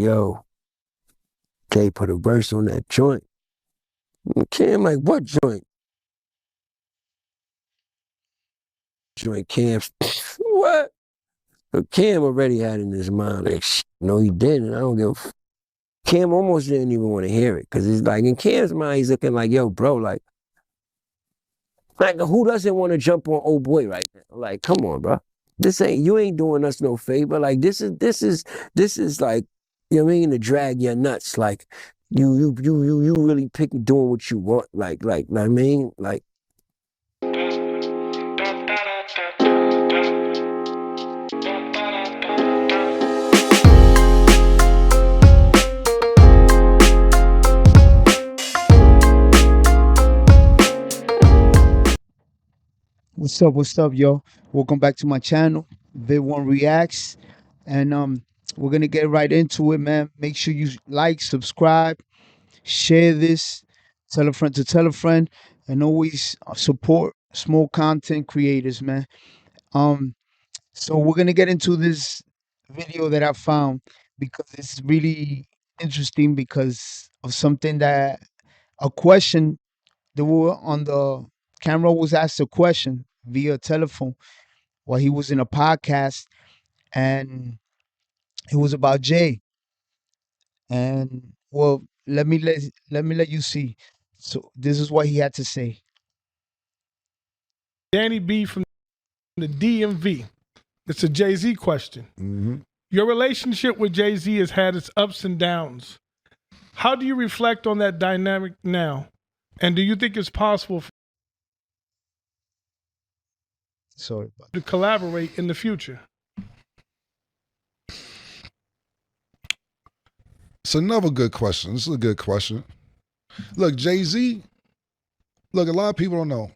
yo, Jay put a verse on that joint. Cam, like, what joint? Joint Cam's, what? So Cam already had in his mind, like, no, he didn't. I don't give a Cam almost didn't even want to hear it. Cause it's like, in Cam's mind, he's looking like, yo, bro, like who doesn't want to jump on old boy right now? Like, come on, bro. You ain't doing us no favor. Like, this is like, you know what I mean, to drag your nuts. Like, you really doing what you want. Like, I mean, like. What's up, yo? Welcome back to my channel, Vidwon Reacts. And we're gonna get right into it, man. Make sure you like, subscribe, share this, tell a friend to tell a friend, and always support small content creators, man. Um, so we're gonna get into this video that I found because it's really interesting because of something that a question they were on the camera was asked a question via telephone while he was in a podcast, and it was about Jay. And well, let me let you see. So this is what he had to say. Danny B from the DMV. It's a Jay-Z question. Mm-hmm. Your relationship with Jay-Z has had its ups and downs. How do you reflect on that dynamic now? And do you think it's possible Sorry, to collaborate in the future? It's another good question. This is a good question. Look, Jay-Z, look, a lot of people don't know.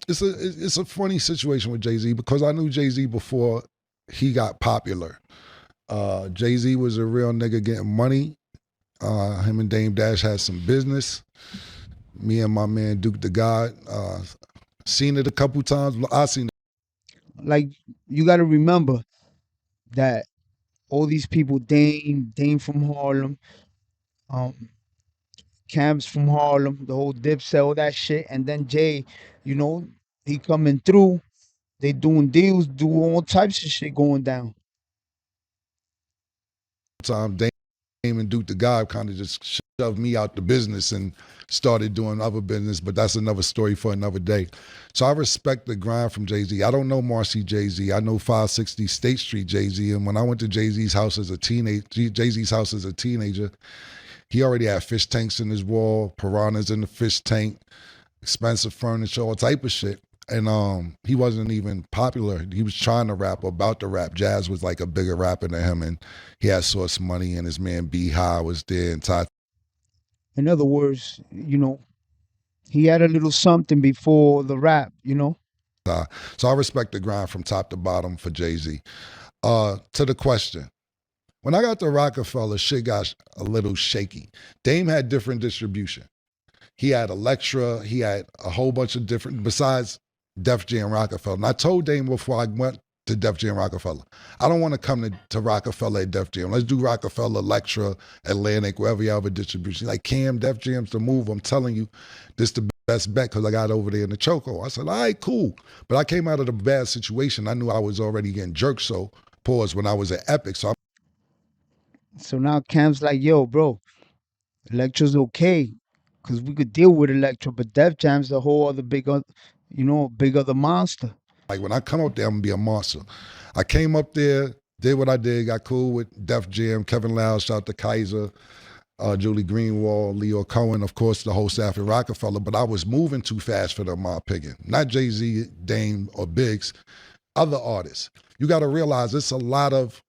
It's a funny situation with Jay-Z because I knew Jay-Z before he got popular. Jay-Z was a real nigga getting money. Him and Dame Dash had some business. Me and my man Duke the God seen it a couple times. I seen it. like you got to remember that all these people, Dame from Harlem, um, Cam's from Harlem, the whole Dipset, all that shit, and then Jay, you know, he coming through. They doing deals, do all types of shit going down. Time Dame and Duke the God kind of just shoved me out the business and started doing other business, but that's another story for another day. So I respect the grind from Jay-Z. I don't know Marcy Jay-Z. I know 560 State Street Jay-Z. And when I went to Jay-Z's house as a teenager, he already had fish tanks in his wall, piranhas in the fish tank, expensive furniture, all type of shit. And he wasn't even popular. He was trying to rap, about to rap. Jazz was like a bigger rapper than him, and he had Source Money, and his man B-High was there, and Ty. In other words, you know, he had a little something before the rap, you know. So I respect the grind from top to bottom for Jay-Z. To the question. When I got to Roc-A-Fella, shit got a little shaky. Dame had different distribution. He had Elektra, he had a whole bunch of different, besides Def Jam Roc-A-Fella. And I told Dame before I went to Def Jam Roc-A-Fella, I don't want to come to Roc-A-Fella at Def Jam. Let's do Roc-A-Fella, Elektra, Atlantic, wherever you have a distribution. Like, Cam, Def Jam's the move. I'm telling you, this the best bet because I got over there in the choco. I said, all right, cool. But I came out of the bad situation. I knew I was already getting jerked, so pause when I was at Epic. So now Cam's like, yo, bro, Electra's okay, because we could deal with Electra, but Def Jam's a whole other big other monster. Like, when I come up there, I'm gonna be a monster. I came up there, did what I did, got cool with Def Jam, Kevin Loud, shout out to Kaiser, Julie Greenwald, Leo Cohen, of course, the whole staff at Roc-A-Fella, but I was moving too fast for them, in my opinion. Not Jay-Z, Dame, or Biggs, other artists. You gotta realize it's a lot of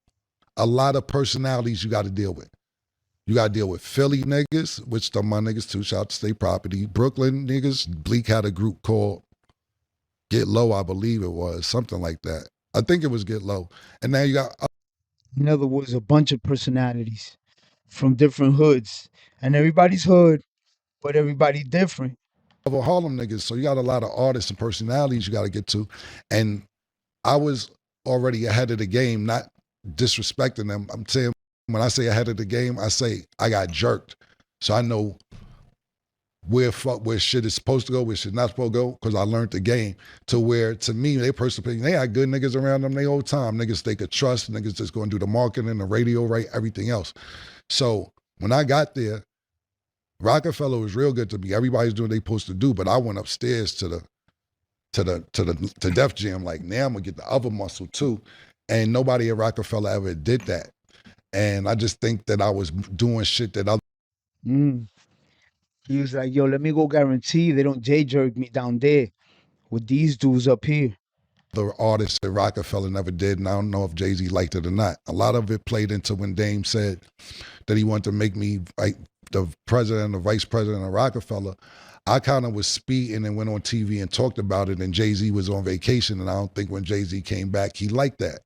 personalities you gotta deal with. You gotta deal with Philly niggas, which are my niggas too, shout out to State Property. Brooklyn niggas, Bleak had a group called Get Low, I believe it was, something like that. I think it was Get Low. And now you got, In other words, a bunch of personalities from different hoods, and everybody's hood, but everybody different. other Harlem niggas, so you got a lot of artists and personalities you gotta get to. And I was already ahead of the game, not disrespecting them. I'm saying When I say ahead of the game, I say I got jerked. So I know where shit is supposed to go, where shit not supposed to go, because I learned the game to where, to me, they personally, they had good niggas around them the whole time. Niggas they could trust, niggas just going to do the marketing, the radio, right, everything else. So when I got there, Roc-A-Fella was real good to me. Everybody's doing what they supposed to do, but I went upstairs to Def Jam, like, now I'm gonna get the other muscle too. And nobody at Roc-A-Fella ever did that. And I just think that I was doing shit that other He was like, yo, let me go guarantee they don't J-jerk me down there with these dudes up here. artists at Roc-A-Fella never did, and I don't know if Jay-Z liked it or not. A lot of it played into when Dame said that he wanted to make me like the president and the vice president of Roc-A-Fella. I kind of was speeding and went on TV and talked about it, and Jay-Z was on vacation, and I don't think when Jay-Z came back, he liked that.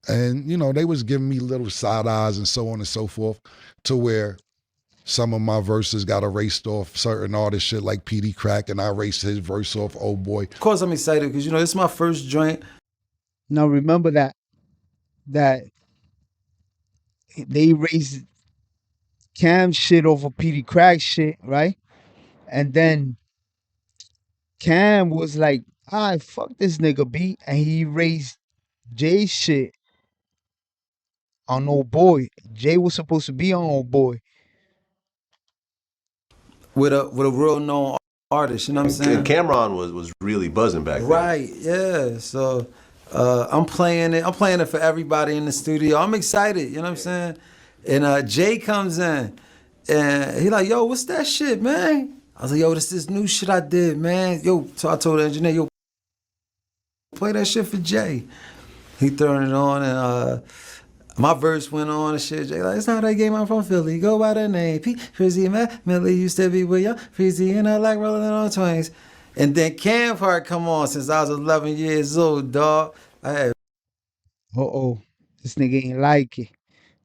And, you know, they was giving me little side eyes and so on and so forth, to where some of my verses got erased off certain artist shit like PD Crack, and I erased his verse off Old Boy. Of course I'm excited because, you know, this is my first joint. Now remember that they raised Cam shit over PD Crack shit, right? And then Cam was like, "I fuck this nigga B," and he raised Jay shit on Old Boy. Jay was supposed to be on Old Boy. With a real known artist, you know what I'm saying? And Camron was really buzzing back then. Right, yeah. So I'm playing it for everybody in the studio. I'm excited, you know what I'm saying? And Jay comes in and he like, yo, what's that shit, man? I was like, yo, this new shit I did, man. Yo, so I told the engineer, yo, play that shit for Jay. He turned it on and my verse went on and shit. Jay like, it's not that game, I'm from Philly. Go by the name P. Frizzy and Millie used to be with y'all. Frizzy and I like rolling it on twins. And then Cam part come on since I was 11 years old, dog. I had This nigga ain't like it.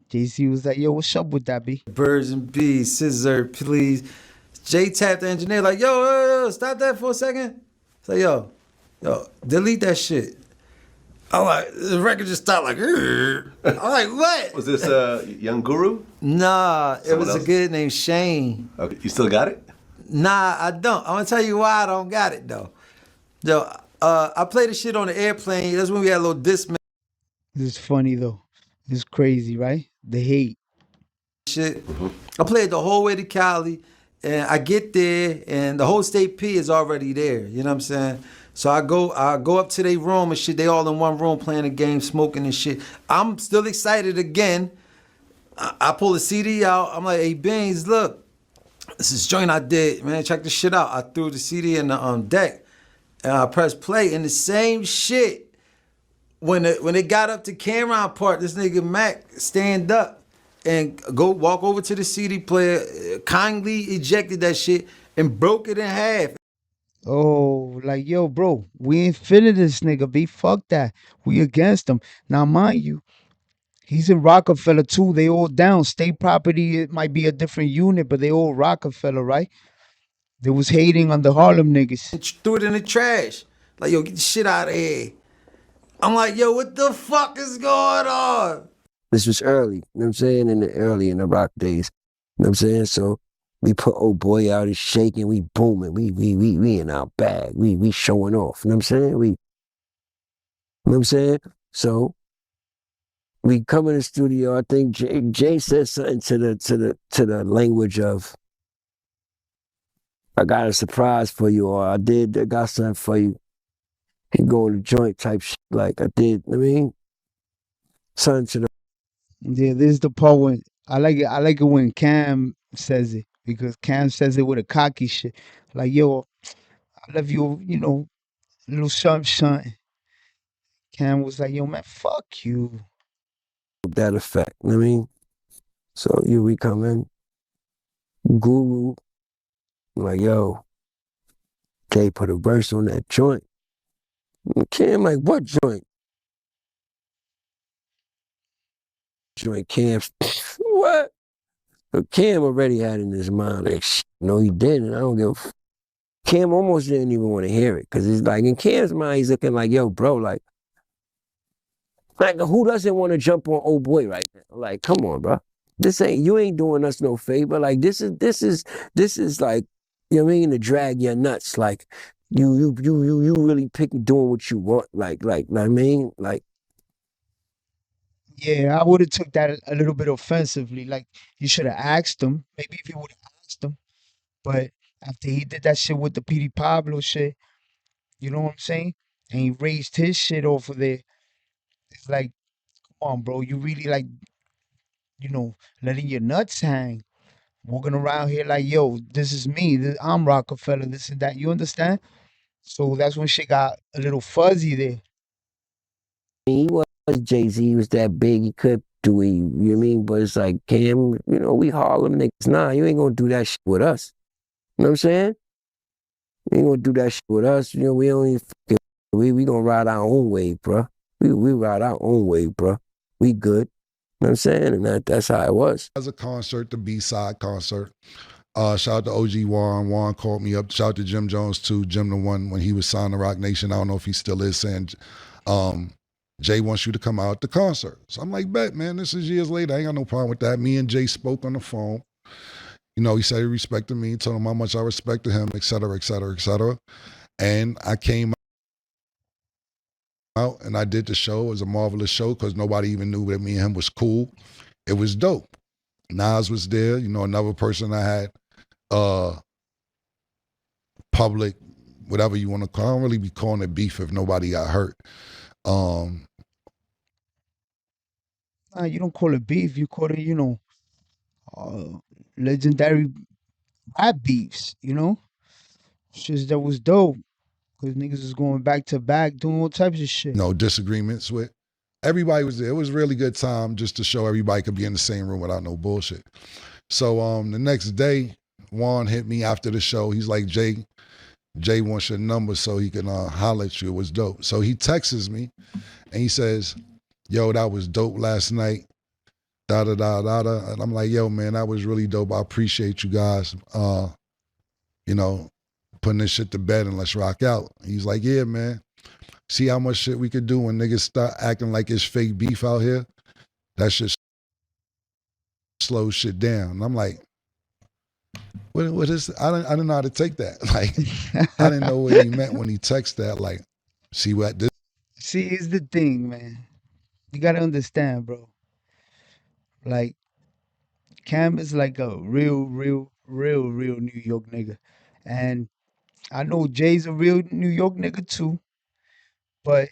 Jay-Z was like, yo, what's up with that, B? birds and bees, scissor, please. Jay tapped the engineer like, yo, stop that for a second. So yo, delete that shit. I'm like, the record just stopped like, I'm like, what? Was this Young Guru? Nah, it Someone was else? a kid named Shane. Okay. You still got it? Nah, I don't. I'm gonna tell you why I don't got it though. Yo, I played the shit on the airplane. That's when we had a little disc This is funny though. It's crazy, right? The hate. shit. I played the whole way to Cali, and I get there, and the whole state P is already there. You know what I'm saying? So I go up to their room and shit. They all in one room playing a game, smoking and shit. I'm still excited again. I pull the CD out. I'm like, hey, Beans, look, this is joint I did, man. Check this shit out. I threw the CD in the deck, and I pressed play, and the same shit. When it got up to Camron part, this nigga Mac stand up and go walk over to the CD player, kindly ejected that shit and broke it in half. Oh, like, yo, bro, we ain't feeling this nigga, B. Fuck that. We against him. Now, mind you, he's in Roc-A-Fella too. They all down. State property, it might be a different unit, but they all Roc-A-Fella, right? They was hating on the Harlem niggas. And threw it in the trash. Like, yo, get the shit out of here. I'm like, yo, what the fuck is going on? This was early, you know what I'm saying, early in the rock days. You know what I'm saying? So we put Old Boy out, he's shaking, we booming, we in our bag, we showing off. You know what I'm saying? You know what I'm saying? So we come in the studio, I think Jay said something to the language of, I got a surprise for you, or I got something for you. He go in the joint type shit like I did, I mean, something to the Yeah, this is the part when I like it when Cam says it, because Cam says it with a cocky shit. Like, yo, I love you, you know, little something. Cam was like, yo, man, fuck you. that effect, you know what I mean? So we come in, Guru, like, yo, Jay put a verse on that joint. Cam like, what joint? Joint Cam, what? So Cam already had in his mind, like, no, he didn't. I don't give a f. Cam almost didn't even want to hear it, because it's like, in Cam's mind, he's looking like, yo, bro, like, Like, who doesn't want to jump on old boy right now? Like, come on, bro. You ain't doing us no favor. Like, this is like, you know what I mean, to drag your nuts. Like, you really doing what you want. I mean, like, Yeah, I would have took that a little bit offensively. Like you should have asked him. Maybe if you would have asked him. But after he did that shit with the PD Pablo shit, you know what I'm saying? And he raised his shit off of there. It's like, come on, bro. You really like, letting your nuts hang. Walking around here like, yo, this is me. I'm Roc-A-Fella, this and that. You understand? So that's when shit got a little fuzzy there. he was Jay-Z. He was that big. He could do it. You know what I mean? But it's like, Cam, we Harlem niggas. Nah, you ain't gonna do that shit with us. You know what I'm saying? You ain't gonna do that shit with us. We don't even fucking, we gonna ride our own wave, bro. We ride our own wave, bro. We good. You know what I'm saying? And that's how it was. As a concert, the B-side concert. Shout out to OG Warren. Warren called me up. Shout out to Jim Jones too. Jim the one when he was signed to Roc Nation. I don't know if he still is, saying Jay wants you to come out at the concert. So I'm like, bet, man, this is years later. I ain't got no problem with that. Me and Jay spoke on the phone. He said he respected me, told him how much I respected him, et cetera, et cetera, et cetera. And I came out and I did the show. It was a marvelous show because nobody even knew that me and him was cool. It was dope. Nas was there, another person I had public, whatever you want to call it. I don't really be calling it beef if nobody got hurt. Nah, you don't call it beef. You call it, legendary rap beefs, Shit that was dope. Because niggas is going back to back doing all types of shit. No disagreements with. Everybody was there. It was a really good time just to show everybody could be in the same room without no bullshit. So the next day, Juan hit me after the show. He's like, Jay wants your number so he can holler at you. It was dope. So he texts me and he says, yo, that was dope last night. Da da da da da. And I'm like, yo, man, that was really dope. I appreciate you guys. Putting this shit to bed and let's rock out. He's like, yeah, man. See how much shit we could do when niggas start acting like it's fake beef out here? That shit slows shit down. And I'm like, what is, I didn't know how to take that. Like, I didn't know what he meant when he texted that. Like, see what this. See, it's the thing, man. You gotta understand, bro. Like, Cam is like a real New York nigga. And I know Jay's a real New York nigga too, but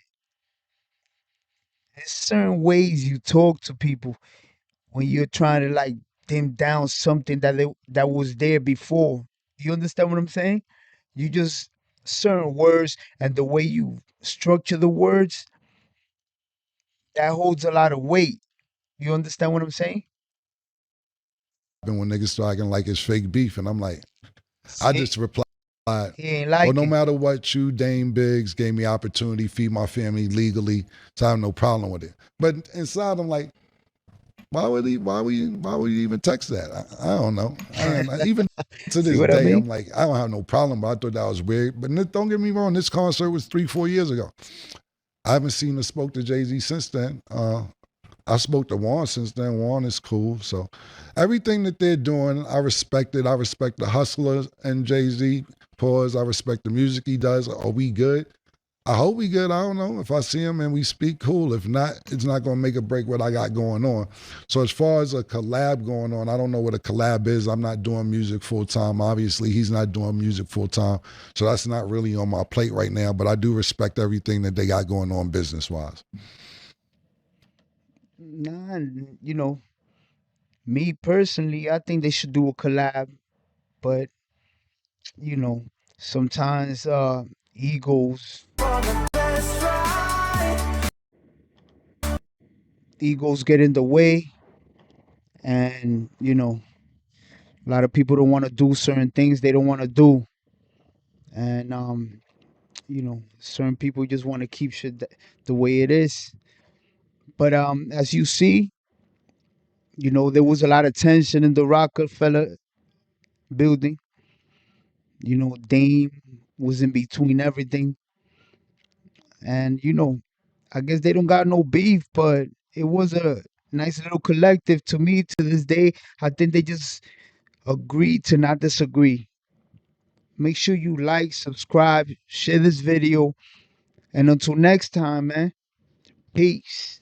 there's certain ways you talk to people when you're trying to like dim down something that was there before. You understand what I'm saying? You just certain words and the way you structure the words that holds a lot of weight. You understand what I'm saying? When niggas start acting like it's fake beef. And I'm like, I See, just replied, he ain't well, like no it. matter what, you, Dame Biggs, gave me opportunity, feed my family legally, so I have no problem with it. But inside, I'm like, why would you even text that? I don't know. Even to See this what I day, I'm mean? like, I don't have no problem, but I thought that was weird. But don't get me wrong, this concert was 3-4 years ago. I haven't seen or spoke to Jay-Z since then. I spoke to Juan since then. Juan is cool. So everything that they're doing, I respect it. I respect the hustlers and Jay-Z. Pause. I respect the music he does. Are we good? I hope we good. I don't know. If I see him and we speak, cool. If not, it's not going to make or break what I got going on. So as far as a collab going on, I don't know what a collab is. I'm not doing music full time. Obviously, he's not doing music full time. So that's not really on my plate right now. But I do respect everything that they got going on business wise. Nah, me personally, I think they should do a collab, but you know, sometimes egos get in the way, and a lot of people don't want to do certain things they don't want to do, and certain people just want to keep shit the way it is. But as you see, there was a lot of tension in the Roc-A-Fella building. Dame was in between everything, and I guess they don't got no beef, but it was a nice little collective to me to this day. I think they just agreed to not disagree. Make sure you like, subscribe, share this video, and until next time, man, peace.